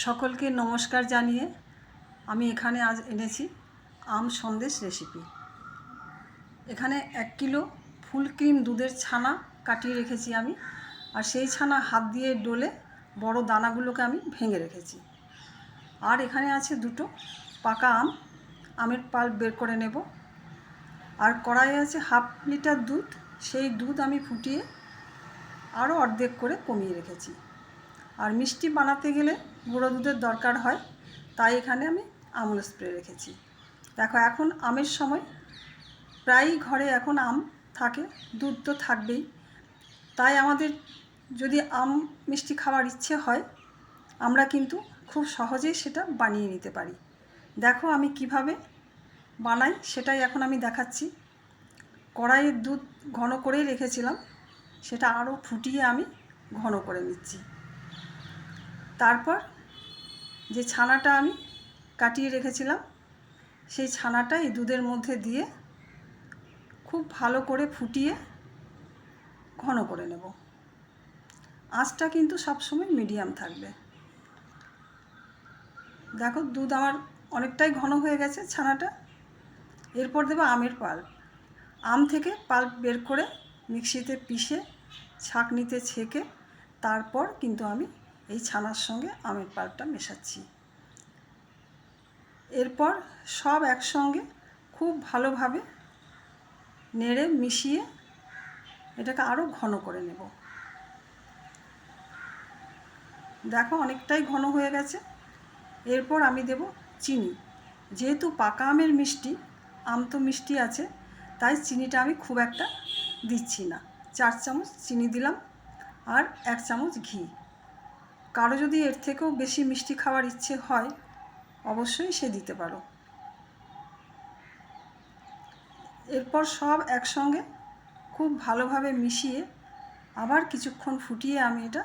সকলকে নমস্কার জানিয়ে আমি এখানে আজ এনেছি আম সন্দেশ রেসিপি। এখানে 1 কিলো ফুল ক্রিম দুধের ছানা কাটিয়ে রেখেছি আমি, আর সেই ছানা হাত দিয়ে ডলে বড় দানাগুলোকে আমি ভেঙে রেখেছি। আর এখানে আছে 2টো পাকা আম, আমের পাল্প বের করে নেব। আর কড়াইয়ে আছে 1/2 লিটার দুধ, সেই দুধ আমি ফুটিয়ে আরও অর্ধেক করে কমিয়ে রেখেছি। আর মিষ্টি বানাতে গেলে গুঁড়ো দুধের দরকার হয়, তাই এখানে আমি আমুল স্প্রে রেখেছি। দেখো, এখন আমের সময়, প্রায়ই ঘরে এখন আম থাকে, দুধ তো থাকবেই। তাই আমাদের যদি আম মিষ্টি খাওয়ার ইচ্ছে হয়, আমরা কিন্তু খুব সহজেই সেটা বানিয়ে নিতে পারি। দেখো আমি কিভাবে বানাই সেটাই এখন আমি দেখাচ্ছি। কড়াইয়ের দুধ ঘন করেই রেখেছিলাম, সেটা আরও ফুটিয়ে আমি ঘন করে নিচ্ছি। তারপর যে ছানাটা আমি কাটিয়ে রেখেছিলাম, সেই ছানাটা এই দুধের মধ্যে দিয়ে খুব ভালো করে ফুটিয়ে ঘন করে নেব। আঁচটা কিন্তু সবসময় মিডিয়াম থাকবে। দেখো, দুধ আমার অনেকটাই ঘন হয়ে গেছে ছানাটা। এরপর দেবো আমের পাল্প। আম থেকে পাল্প বের করে মিক্সিতে পিষে ছাঁকনিতে ছেঁকে তারপর কিন্তু আমি এই ছানার সঙ্গে আমের পাল্পটা মেশাচ্ছি। এরপর সব একসঙ্গে খুব ভালোভাবে নেড়ে মিশিয়ে এটাকে আরও ঘন করে নেব। দেখো, অনেকটাই ঘন হয়ে গেছে। এরপর আমি দেব চিনি। যেহেতু পাকা আমের মিষ্টি, আম তো মিষ্টি আছে, তাই চিনিটা আমি খুব একটা দিচ্ছি না। 4 চামচ চিনি দিলাম, আর 1 চামচ ঘি। কারো যদি এর থেকেও বেশি মিষ্টি খাওয়ার ইচ্ছে হয়, অবশ্যই সে দিতে পারো। এরপর সব একসঙ্গে খুব ভালোভাবে মিশিয়ে আবার কিছুক্ষণ ফুটিয়ে আমি এটা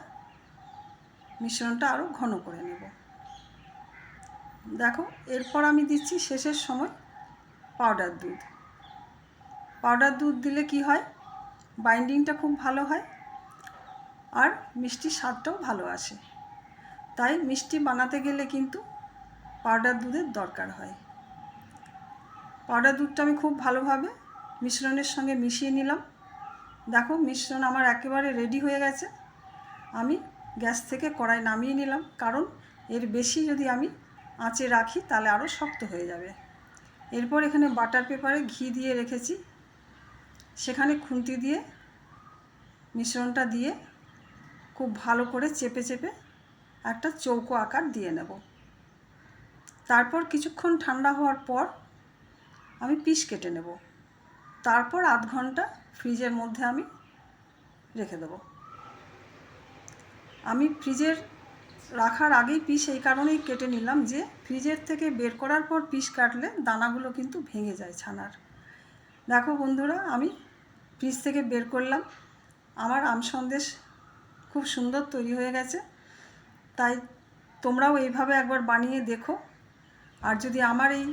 মিশ্রণটা আরও ঘন করে নেব। দেখো, এরপর আমি দিচ্ছি শেষের সময় পাউডার দুধ। পাউডার দুধ দিলে কি হয়, বাইন্ডিংটা খুব ভালো হয় আর মিষ্টির স্বাদটাও ভালো আসে। তাই মিষ্টি বানাতে গেলে কিন্তু পাউডার দুধের দরকার হয়। পাউডার দুধটা আমি খুব ভালোভাবে মিশ্রণের সঙ্গে মিশিয়ে নিলাম। দেখো, মিশ্রণ আমার একেবারে রেডি হয়ে গেছে। আমি গ্যাস থেকে কড়াই নামিয়ে নিলাম, কারণ এর বেশি যদি আমি আঁচে রাখি তাহলে আরও শক্ত হয়ে যাবে। এরপর এখানে বাটার পেপারে ঘি দিয়ে রেখেছি, সেখানে খুন্তি দিয়ে মিশ্রণটা দিয়ে খুব ভালো করে চেপে চেপে একটা চৌকো আকার দিয়ে নেব। তারপর কিছুক্ষণ ঠান্ডা হওয়ার পর আমি পিস কেটে নেব। তারপর আধ ঘন্টা ফ্রিজের মধ্যে আমি রেখে দেব। আমি ফ্রিজের রাখার আগেই পিস এই কারণেই কেটে নিলাম যে ফ্রিজের থেকে বের করার পর পিস কাটলে দানাগুলো কিন্তু ভেঙে যায় ছানার। দেখো বন্ধুরা, আমি ফ্রিজ থেকে বের করলাম, আমার আম সন্দেশ খুব সুন্দর তৈরি হয়ে গেছে। তাই তোমরাও এইভাবে একবার বানিয়ে দেখো। আর যদি আমার এই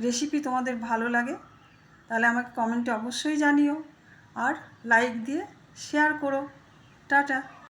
রেসিপি তোমাদের ভালো লাগে, তাহলে আমাকে কমেন্টে অবশ্যই জানিও, আর লাইক দিয়ে শেয়ার করো। টাটা।